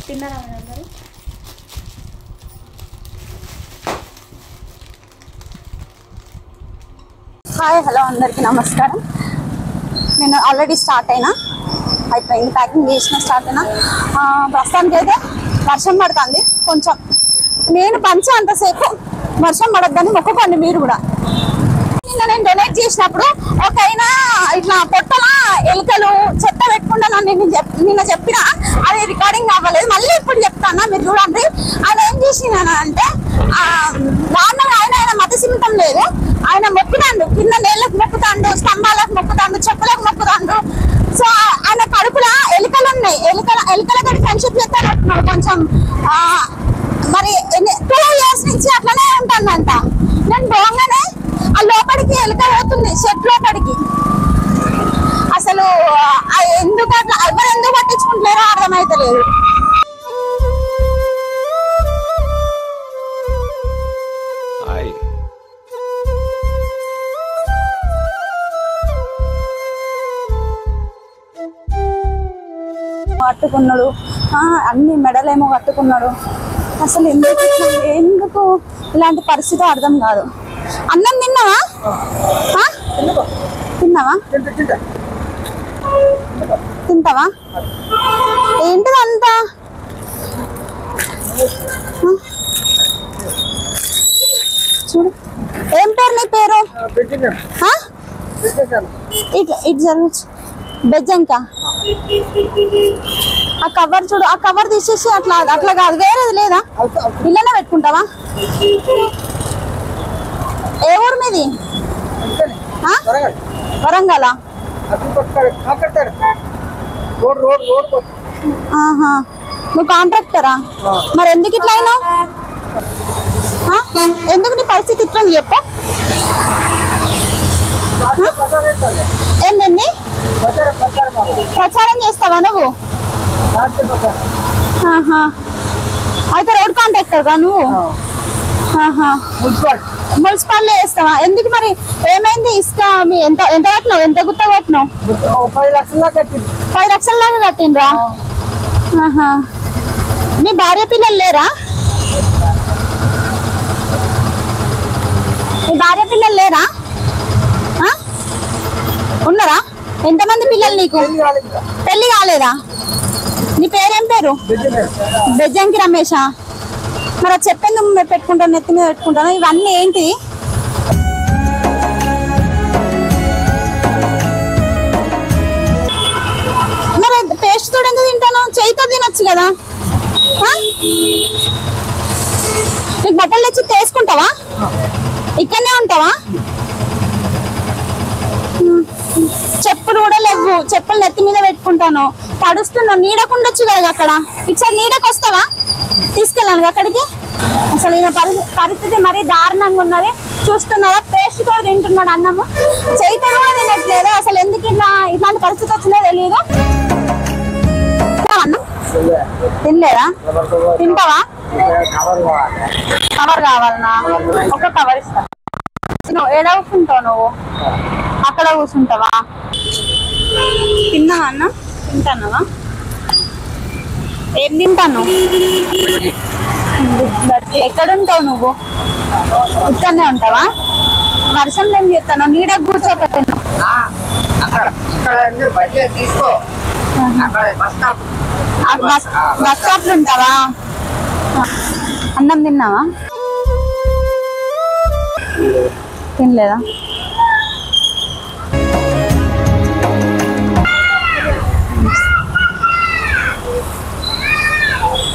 తిన్నారా అందరూ? Hi hello అందరికీ నమస్కారం. నేను ఆల్రెడీ స్టార్ట్ అయినా, అయిపోయింది ప్యాకింగ్ చేసిన, స్టార్ట్ అయినా. ప్రస్తుతానికి అయితే వర్షం పడుతుంది కొంచెం. నేను పంచే అంతసేపు వర్షం పడద్దని మొక్కుకోండి మీరు కూడా. నిన్న నేను డొనేట్ చేసినప్పుడు ఒకైనా ఇట్లా పొట్టల ఎలుకలు చెత్త పెట్టుకుంటా నిన్న చెప్పిన, అది రికార్డింగ్ అవ్వలేదు. మళ్ళీ ఇప్పుడు చెప్తాను, మీరు చూడండి. ఆయన ఏం చేసినానంటే నార్మల్ ఆయన మత సిమితం లేదు, ఆయన మొక్కుతాండు, కింద నేళ్ళకు మొక్కుతాండు, స్తంభాలకు మొక్కుతాండు, చెప్పులకు మొక్కుతాండు. సో ఆయన కడుపులో ఎలుకలు ఉన్నాయి, ఎలుకలతో ఫ్రెండ్షిప్ చేస్తానంటున్నాడు కొంచెం. మరి 2 years నుంచి అట్లనే ఉంటానంట. నేను పోగానే ఆ లోపలికి ఎలుక పోతుంది, షెడ్ లోపలికి. అసలు ఎందుకు అట్లా ఎవరు ఎందుకు పట్టించుకుంటలేరో అర్థమైతలేదు. కట్టుకున్నాడు, అన్ని మెడలేమో కట్టుకున్నాడు. అసలు ఎందుకు ఇలాంటి పరిస్థితి అర్థం కాదు. అన్నం తిన్నావా? తిన్నావా? తింటావా? ఏంటిదంతా? చూడు, ఏం పేరు నీ పేరు? ఇటు జరగచ్చు. బెజ్జంకా? ఆ కవర్ చూడు, ఆ కవర్ తీసేసి అట్లా అట్లా కాదు, వేరేది లేదా? ఇళ్ళనే పెట్టుకుంటావా? ఏ ఊరు మీది? వరంగల్. నువ్వు కాంట్రాక్టరా? మరి ఎందుకు ఇట్లా అయినా? ఎందుకు నీ పరిస్థితి ఇట్లా చెప్పు. ఏంటండి ప్రచారం చేస్తావా నువ్వు? అయితే రోడ్ కాంట్రాక్టర్గా నువ్వు? మున్సిపాలిటీ చేస్తావా? ఎందుకు మరి ఏమైంది? ఇసుక ఎంత కట్టినావు? ఎంత గుత్త కట్టినావు? 10 లక్షల దాకా కట్టిండ్రా? నీ భార్య పిల్లలు లేరా? నీ భార్య పిల్లలు లేరా? ఉన్నారా? ఎంతమంది పిల్లలు నీకు? పెళ్లి కాలేదా? నీ పేరేం పేరు? బెజ్జంకి రమేషా? మరి అది చెప్పేందుకు పెట్టుకుంటాను, నెత్తి మీద పెట్టుకుంటాను. ఇవన్నీ ఏంటి? మరి పేస్ట్ తోడు ఎందుకు తింటాను? చేయితో తినొచ్చు కదా. నీకు బట్టలు తెచ్చి తీసుకుంటావా? ఇక్కడనే ఉంటావా? చెప్పులు కూడా లేవు, చెప్పులు నెత్తి మీద పెట్టుకుంటాను. తడుస్తున్నావు, నీడకుండొచ్చు కదా అక్కడ. ఇట్సారి నీడకు వస్తావా? తీసుకెళ్ళాను అక్కడికి. అసలు ఈయన పరిస్థితి మరీ దారుణంగా ఉన్నది. చూస్తున్నారా, పేస్ట్ కూడా తింటున్నాడు అన్నము, చేయితో కూడా తినట్లేదు. అసలు ఎందుకు ఇట్లాంటి పరిస్థితి వచ్చిందో తెలియదు. అన్నం తినలేదా? తింటావా? కవర్ కావాలన్నా? ఒక కవర్ ఇస్తా. నువ్వు ఏడ కూర్చుంటావు? నువ్వు అక్కడ కూర్చుంటావా? తిన్నావా అన్న? తింటాన్నావా? ఏం తింటాను? ఎక్కడుంటావు నువ్వు? ఇక్కడనే ఉంటావా? వర్షంలో ఏం చేస్తాను? నీడకు కూర్చోపెట్టాను. బస్ స్టాప్ లో ఉంటావా? అన్నం తిన్నావా? తినలేదా?